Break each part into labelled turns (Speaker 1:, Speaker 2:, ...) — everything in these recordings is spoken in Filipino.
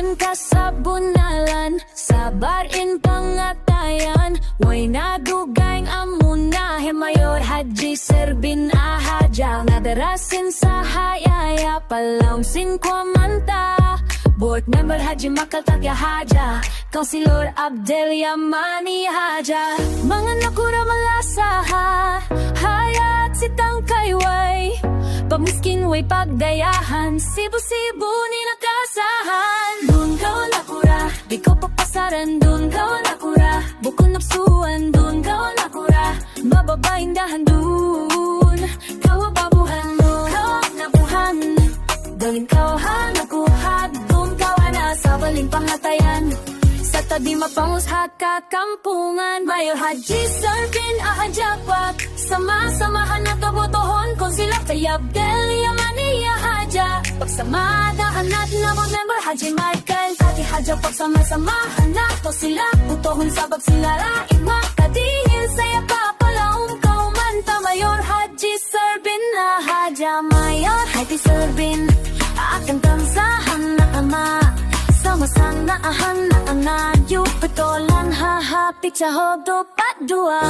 Speaker 1: man ka sa bunalan, sa barin pangatayan, way nadugay amuna, mayor Haji Serbin Ahaja, nadarasin sa hayaya, palawsin ko manta. Board member Haji Makaltakya Haja, Councilor Abdel Yamani Haja, mga nakura malasaha, hayat sitang kayway, pamiskin way pagdayahan, sibu-sibu ni nakasahan. Dun kao nakura, di ko papasaran, dun kao nakura, bukon napsuan, dun kao nakura, mababaing dahan dun, kao babuhan mo, kao nabuhan, dangin kao hanakuhat, dun kao na sa baling pangatayan, sa tabi mapangushat kakampungan, Mayor Haji Serbin Ahajakwat, sama-samahan na tobotohon kung sila kay Abdel Yamani Haja, pagsamadaan natin na mga member Haji Michael Tati Haja, pagsama-samahan na to sila, butohon sabag sila laing makadihil saya papalaong kaumanta, Mayor Haji Serbin Ahaja, Mayor Haji Serbin akan tamsahan na ama, sama-sang naahan na anak, yupetolan hahapit sa hobdo padua.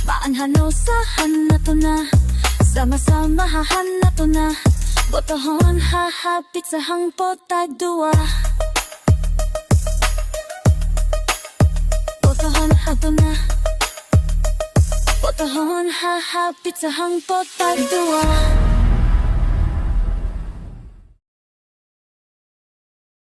Speaker 1: Baanhano sa hanato na, sama-sama hahanato na, botohon hahapit sa hangpot tagdua. Botohon hato na, botohon hahapit sa hangpot tagdua.